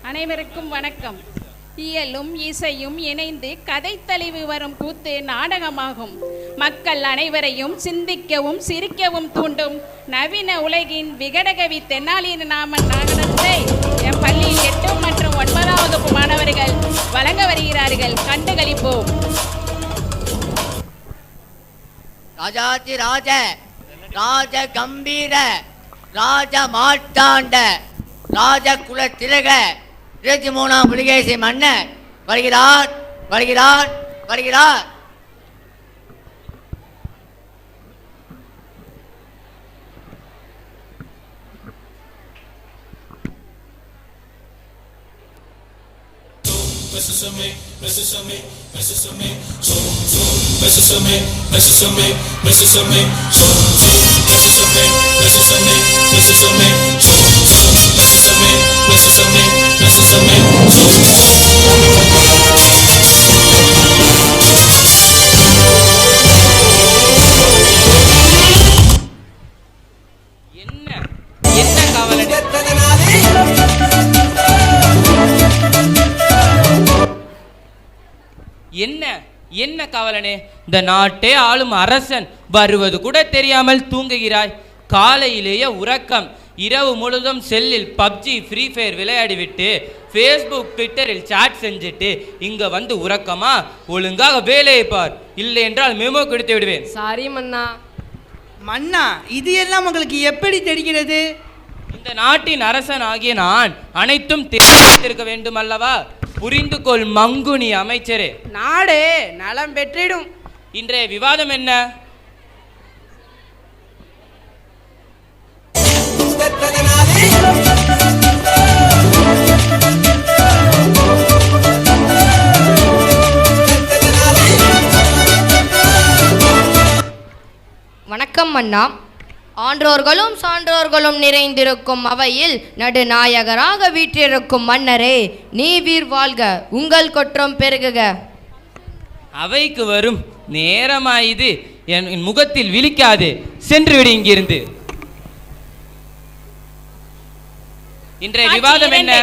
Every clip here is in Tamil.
அனைவருக்கும் வணக்கம். இயலும் இசையும் இணைந்து கதைத்தளிவு வரும் கூத்து நாடகமாகும். மக்கள் அனைவரையும் சிந்திக்கவும் சிரிக்கவும் தூண்டும் நவீன உலகின் விகடகவி தென்னாலிராமன் நாடகத்தை என் பள்ளியில் 8 மற்றும் 9ஆம் வகுப்பு மாணவர்கள் வழங்க வருகிறார்கள். கண்டுகளிப்போம். ராஜாதி ராஜ ராஜ கம்பீர ராஜ மாட்டாண்ட ராஜ குல திலக 23ஆம் புலிகேசி மன்னர் வருகிறார் வருகிறார் வருகிறார். என்ன என்ன கவலனே? இந்த நாட்டே ஆளும் அரசன் வருவது கூட தெரியாமல் தூங்குகிறாய். காலையிலேயே உறக்கம், இரவு முழுதும் செல்லில் பப்ஜி ஃப்ரீ ஃபயர் விளையாடிவிட்டு ஃபேஸ்புக் ட்விட்டரில் சாட் செஞ்சுட்டு இங்க வந்து உறக்கமா? ஒழுங்காக வேலையை பார், இல்லை என்றால் மெமோ கொடுத்து விடுவேன். சாரி மன்னா. மன்னா, இது எல்லாம் உங்களுக்கு எப்படி தெரிகிறது? இந்த நாட்டின் அரசன் ஆகிய நான் அனைத்தும் தெரிந்திருக்க வேண்டும் அல்லவா? புரிந்து கொள் மங்குனி அமைச்சரே. நாடு நலம் பெற்றிடும். இன்றைய விவாதம் என்ன? வணக்கம் மன்னா. ஆன்றோர்களும் சான்றோர்களும் நிறைந்திருக்கும் அவையில் நடுநாயகராக வீற்றிருக்கும் மன்னரே, நீ வீர் வாழ்க, உங்கள் கொற்றம் பெருகுக. அவைக்கு வரும் நேரமாயுது, என் முகத்தில் விழிக்காது, சென்று விடு இங்கிருந்து. இன்றைய விவாதம் என்ன?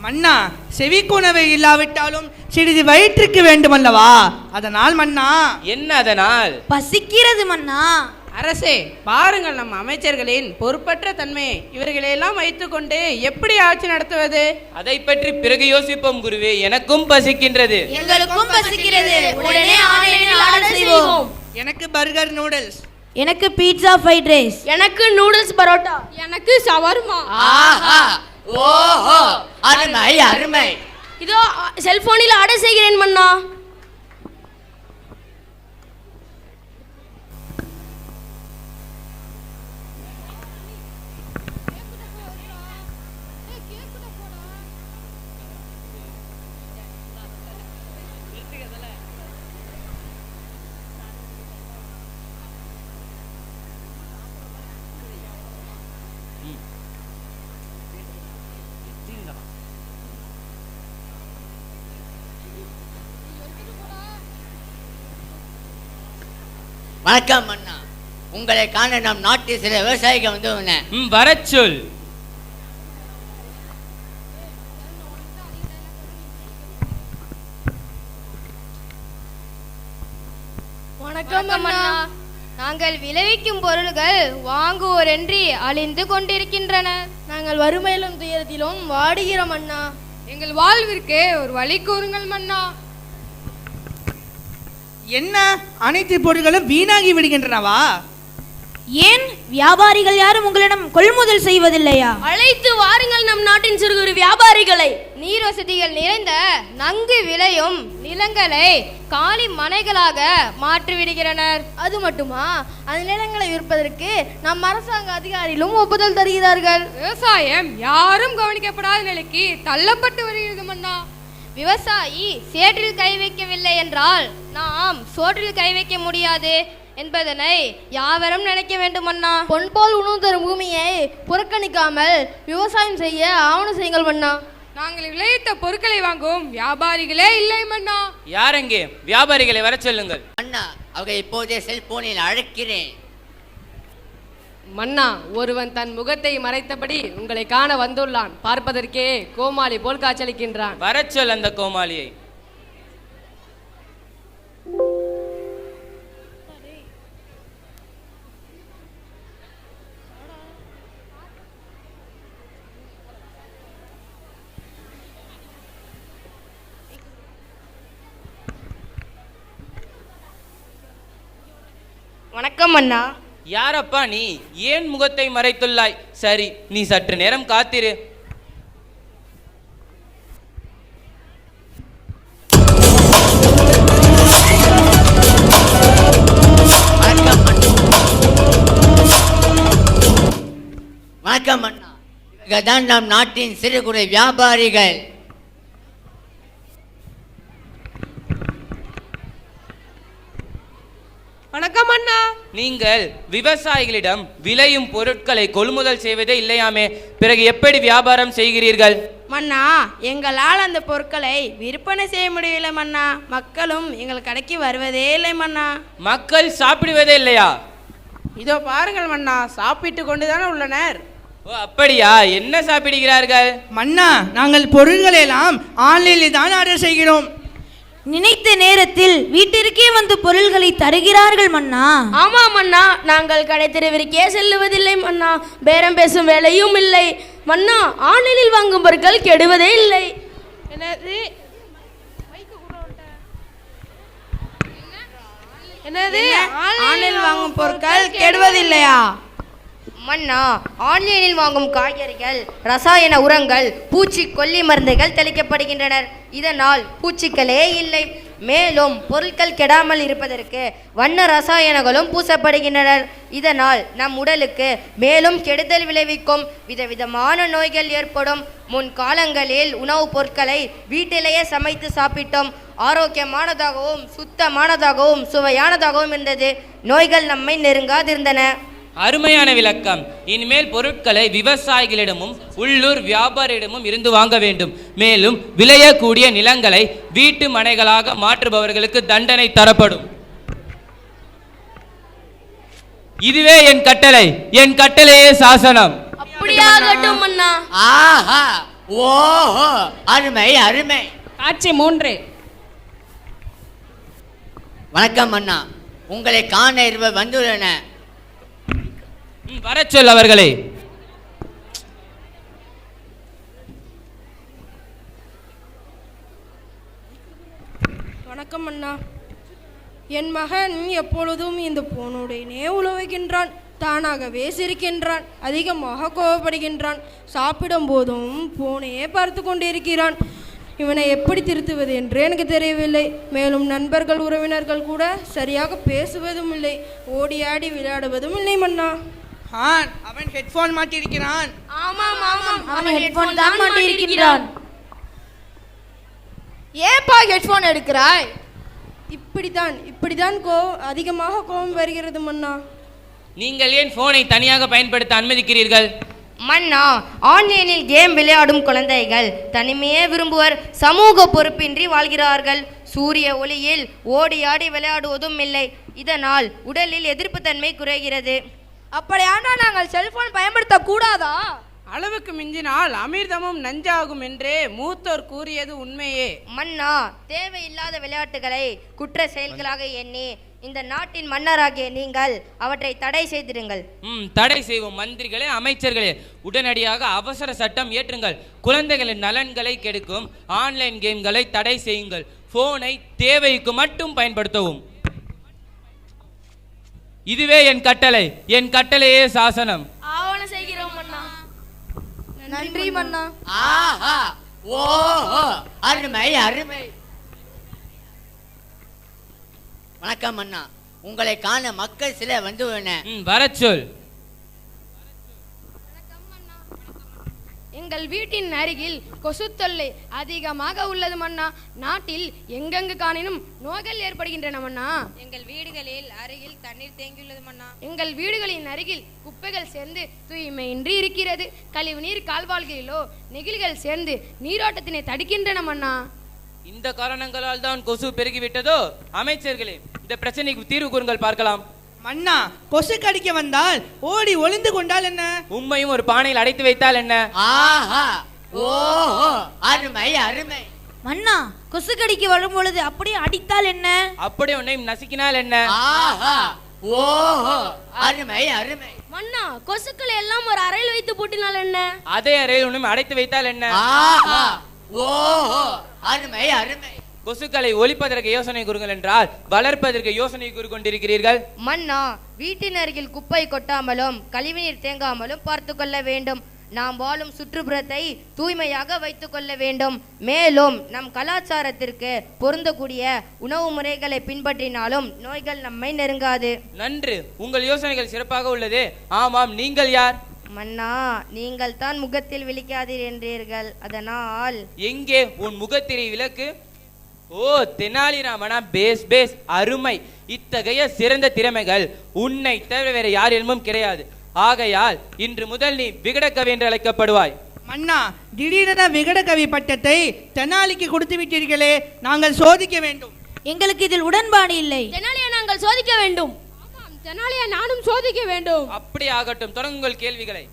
மன்னா, செவிக்குணவை இல்லாவிட்டாலும் சிறிது வயிற்றுக்கு வேண்டுமல்லவா? அதனால் மன்னா. என்ன அதனால்? பசிக்கிறது மன்னா. அரசே, பாருங்கள் நம் அமைச்சர்களின் பொறுப்பற்ற தன்மை. இவர்களெல்லாம் வைத்துக்கொண்டு எப்படி ஆட்சி நடத்துவது? அதை பற்றி பிறகு யோசிப்போம் குருவே. எனக்கும் பசிக்கின்றது. எங்களுக்கும் பசிக்கிறது. உடனே ஆன்லைனில் ஆர்டர் செய்வோம். எனக்கு பர்கர் நூடுல்ஸ். எனக்கு பீட்சா ஃப்ரைட் ரைஸ். எனக்கு நூடுல்ஸ் பரோட்டா. எனக்கு ஷவர்மா. ஆஹா, ஓஹோ, அருமை அருமை. இதோ செல்போனில் ஆர்டர் செய்கிறேன் மன்னா. வணக்கம் மன்னா. உங்களை காண நம் நாட்டில் சில விவசாயிகள் வந்து வரச் சொல். வணக்கம் மன்னா. நாங்கள் விளைவிக்கும் பொருள்கள் வாங்குவோரென்றி அழிந்து கொண்டிருக்கின்றன. நாங்கள் வறுமையிலும் துயரத்திலும் வாடுகிறோம் மன்னா. எங்கள் வாழ்விற்கு ஒரு வழி கூறுங்கள் மன்னா. என்ன, அனைத்து பொருட்களும் வீணாகி விடுகின்றனவா? ஏன் வியாபாரிகள் யாரும் உங்களிடம் கொள்முதல் செய்வதில்லையா? அழைத்து வாருங்கள் நம் நாட்டின் சிறு குறு வியாபாரிகளை. நீர் வசதிகள் நிறைந்த நன்கு விளையும் நிலங்களை காலி மனைகளாக மாற்றிவிடுகிறனர். அது மட்டுமா, அந்த நிலங்களை விற்பதற்கு நம் அரசாங்க அதிகாரிகளும் ஒப்புதல் தருகிறார்கள். விவசாயம் யாரும் கவனிக்கப்படாத நிலைக்கு தள்ளப்பட்டு வருகிறது மன்னா. விவசாயி சேற்றில் கை வைக்கவில்லை என்றால் நாம் சோற்றில் கை வைக்க முடியாது என்பதனை யாவரும் நினைக்க வேண்டுமண்ணா. பொன்போல் உணவு தரும் பூமியை புறக்கணிக்காமல் விவசாயம் செய்ய ஆவணம் செய்யுங்கள் மன்னா. நாங்கள் விளைவித்த பொருட்களை வாங்கும் வியாபாரிகளே இல்லை மன்னா. யாரெங்கே? வியாபாரிகளை வர சொல்லுங்கள். அண்ணா, அவங்க இப்போதே செல்போனில் அழைக்கிறேன். மன்னா, ஒருவன் தன் முகத்தை மறைத்தபடி உங்களை காண வந்துள்ளான். பார்ப்பதற்கே கோமாளி போல் காட்சியளிக்கின்றான். வரச் சொல் அந்த கோமாளியை. வணக்கம் அண்ணா. யாரப்பா நீ? ஏன் முகத்தை மறைத்துள்ளாய்? சரி, நீ சற்று நேரம் காத்திரு. வணக்கம் அண்ணா. இவர்தான் நம் நாட்டின் சிறு குறு வியாபாரிகள். வணக்கம் அண்ணா. நீங்கள் விவசாயிகளிடம் விளையும் பொருட்களை கொள்முதல் செய்வதே இல்லையாமே, பிறகு எப்படி வியாபாரம் செய்கிறீர்கள்? மன்னா, எங்களால் அந்த பொருட்களை விற்பனை செய்ய முடியவில்லை மன்னா. மக்களும் எங்கள் கடைக்கு வருவதே இல்லை மன்னா. மக்கள் சாப்பிடுவதே இல்லையா? இதோ பாருங்கள் மன்னா, சாப்பிட்டு கொண்டுதானே உள்ளனர். ஓ, அப்படியா? என்ன சாப்பிடுகிறார்கள்? மன்னா, நாங்கள் பொருள்களை எல்லாம் ஆன்லைனில் தான் ஆர்டர் செய்கிறோம். நினைத்த நேரத்தில் வீட்டிற்கே வந்து பொருள்களை தருகிறார்கள் மன்னா. ஆமா மன்னா, நாங்கள் கடை தெருவிற்கே செல்லுவதில்லை மன்னா. பேரம் பேசும் வேலையும் இல்லை மன்னா. ஆன்லைனில் வாங்கும் பொருட்கள் கெடுவதே இல்லை. என்னது? ஆன்லைனில் வாங்கும் பொருட்கள் கெடுவதில்லையா? மன்னா, ஆன்லைனில் வாங்கும் காய்கறிகள் ரசாயன உரங்கள், பூச்சி கொல்லி மருந்துகள் தெளிக்கப்படுகின்றனர். இதனால் பூச்சிகளே இல்லை. மேலும் பொருட்கள் கெடாமல் இருப்பதற்கு வண்ண ரசாயனங்களும் பூசப்படுகின்றனர். இதனால் நம் உடலுக்கு மேலும் கெடுதல் விளைவிக்கும் விதவிதமான நோய்கள் ஏற்படும். முன் காலங்களில் உணவுப் பொருட்களை வீட்டிலேயே சமைத்து சாப்பிட்டோம். ஆரோக்கியமானதாகவும் சுத்தமானதாகவும் சுவையானதாகவும் இருந்தது. நோய்கள் நம்மை நெருங்காதிருந்தன. அருமையான விளக்கம். இனிமேல் பொருட்களை விவசாயிகளிடமும் உள்ளூர் வியாபாரியிடமும் இருந்து வாங்க வேண்டும். மேலும் விளையக்கூடிய நிலங்களை வீட்டு மனைகளாக மாற்றுபவர்களுக்கு தண்டனை தரப்படும். இதுவே என் கட்டளை. என் கட்டளையே சாசனம். அப்படியாகட்டும் அண்ணா. ஆஹா, ஓஹோ, அருமை அருமை. காட்சி 3. வணக்கம் அண்ணா. உங்களை காண இருவர் வந்துள்ளன. வரச் சொல் அவர்களை. வணக்கம் அண்ணா. என் மகன் எப்பொழுதும் இந்த போனுடனே உழவுகின்றான். தானாகவே சிரிக்கின்றான். அதிகமாக கோபப்படுகின்றான். சாப்பிடும் போதும் போனே பார்த்து கொண்டிருக்கிறான். இவனை எப்படி திருத்துவது என்று எனக்கு தெரியவில்லை. மேலும் நண்பர்கள் உறவினர்கள் கூட சரியாக பேசுவதும் இல்லை. ஓடி ஆடி விளையாடுவதும் இல்லை மன்னா. அவன் ஹெட்போன் மாட்டியிருக்கிறான். ஆமாம் ஆமாம், அவன் ஹெட்போன் தான் மாட்டியிருக்கிறான். ஏப்பா ஹெட்போன் எடுக்கிறாய்? இப்படிதான் அதிகமாக கோபம் வருகிறது மன்னா. நீங்கள் ஏன் போனை தனியாக பயன்படுத்த அனுமதிக்கிறீர்கள்? மன்னா, ஆன்லைனில் கேம் விளையாடும் குழந்தைகள் தனிமையே விரும்புவர். சமூக பொறுப்பின்றி வாழ்கிறார்கள். சூரிய ஒளியில் ஓடி ஆடி விளையாடுவதும் இல்லை. இதனால் உடலில் எதிர்ப்பு தன்மை குறைகிறது. அப்படியானால் நாங்கள் செல்போன் பயன்படுத்த கூடாதா? அளவுக்கு மிஞ்சினால் அமிர்தமும் நஞ்சாகும் என்றே மூத்தோர் கூறியது உண்மையே. மன்னா, தேவையில்லாத விளையாட்டுகளை குற்ற செயல்களாக எண்ணி இந்த நாட்டின் மன்னராகிய நீங்கள் அவற்றை தடை செய்திருங்கள். தடை செய்வோம். மந்திரிகளே, அமைச்சர்களே, உடனடியாக அவசர சட்டம் இயற்றுங்கள். குழந்தைகளின் நலன்களை கெடுக்கும் ஆன்லைன் கேம்களை தடை செய்யுங்கள். போனை தேவைக்கு மட்டும் பயன்படுத்தவும். இதுவே என் கட்டளை. என் கட்டளையே சாசனம். ஆவணம் செய்கிறோம் மன்னா. நன்றி மன்னா. ஆஹா, ஓஹோ, அருமை அருமை. வணக்கம் அண்ணா. உங்களை காண மக்கள் சில வந்துள்ளன. வரச் சொல். எங்கள் வீட்டின் அருகில் கொசு தொல்லை அதிகமாக உள்ளது மன்னா. நாட்டில் எங்கெங்கு காணினும் நோய்கள் ஏற்படுகின்றன மன்னா. எங்கள் வீடுகளில் அருகில் தண்ணீர் தேங்கியுள்ளது மன்னா. எங்கள் வீடுகளின் அருகில் குப்பைகள் சேர்ந்து தூய்மையின்றி இருக்கிறது. கழிவு நீர் கால்வாய்களிலோ நெகிழிகள் சேர்ந்து நீரோட்டத்தினை தடுக்கின்றன மன்னா. இந்த காரணங்களால் தான் கொசு பெருகிவிட்டதோ? அமைச்சர்களே, இந்த பிரச்சனைக்கு தீர்வு கூறுங்கள் பார்க்கலாம். மன்னா, கொசு கடிக்க வந்தால் ஓடி ஒளிந்து கொண்டால் என்ன? உம்மையும் ஒரு பானையில் அடைத்து வைத்தால் என்ன? ஆஹா, ஓஹோ, அருமை அருமை. மன்னா, கொசு கடிக்க வரும் பொழுது அப்படியே அடித்தால் என்ன? அப்படி உன்னையும் நசுக்கினால் என்ன? ஆஹா, ஓஹோ, அருமை அருமை. மன்னா, கொசுக்களை எல்லாம் ஒரு அறையில் வைத்து பூட்டினால் என்ன? அதே அறையில் உன்னையும் அடைத்து வைத்தால் என்ன? ஆஹா, ஓஹோ, அருமை அருமை. கொசுக்களை ஒழிப்பதற்கு யோசனை கூறுங்கள் என்றால் வளர்ப்பதற்கு யோசனை கூறி கொண்டிருக்கிறீர்கள். மன்னா, வீட்டின் அருகில் குப்பை கொட்டாமலும் கழிவுநீர் தேங்காமலும் பார்த்து கொள்ள வேண்டும். நாம் வாழும் சுற்றுப்புறத்தை தூய்மையாக வைத்துக் கொள்ள வேண்டும். மேலும் நம் கலாச்சாரத்திற்கு பொருந்தக்கூடிய உணவு முறைகளை பின்பற்றினாலும் நோய்கள் நம்மை நெருங்காது. நன்று, உங்கள் யோசனைகள் சிறப்பாக உள்ளது. ஆமாம், நீங்கள் யார்? மன்னா, நீங்கள் தான் முகத்தில் விழிக்காதீர் என்றீர்கள், அதனால். எங்கே உன் முகத்திரை விளக்கு? ஓ, தெனாலிராமனா, பேஸ் பேஸ், அருமை. இத்தகைய சிறந்த திறமைகள் உன்னை தவிர வேற யாரிடமும் கிடையாது. ஆகையால் இன்று முதல் நீ விகடகவி என்று அழைக்கப்படுவாய். மன்னா, திடீரென விகடகவி பட்டத்தை தெனாலிக்கு கொடுத்து விட்டீர்களே, நாங்கள் சோதிக்க வேண்டும். எங்களுக்கு இதில் உடன்பாடு இல்லை. தெனாலியை நாங்கள் சோதிக்க வேண்டும். தெனாலியை நானும் சோதிக்க வேண்டும். அப்படி ஆகட்டும், தொடங்குங்கள் கேள்விகளை.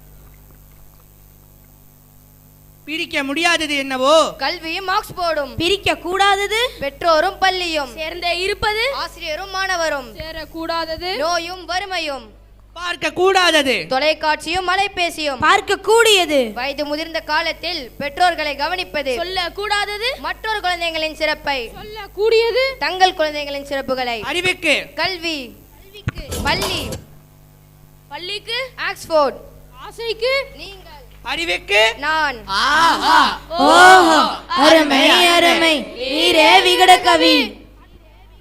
பிரிக்க முடியாதது என்னவோ? கல்வியும் மார்க்ஸ் போர்டும். பிரிக்க கூடாதது பெற்றோரும் பள்ளியும். சேர்ந்தே இருப்பது. ஆசிரியரும் மாணவரும். சேரக்கூடாதது நோயும் வறுமையும். பார்க்க கூடாதது தொலைக்காட்சியும் அலைபேசியும். பார்க்க கூடியது. வயது முதிர்ந்த காலத்தில் பெற்றோர்களை கவனிப்பது. சொல்ல கூடாதது மற்றொரு குழந்தைகளின் சிறப்பை. சொல்ல கூடியது. தங்கள் குழந்தைகளின் சிறப்புகளை. அறிவுக்கு கல்வி. பள்ளி. பள்ளிக்கு ஆக்ஸ்போர்ட். ஆசைக்கு நீங்கள். அறிவுக்கு நான். ஆஹா, ஓஹோ, அருமை அருமை. நீரே விகடகவி.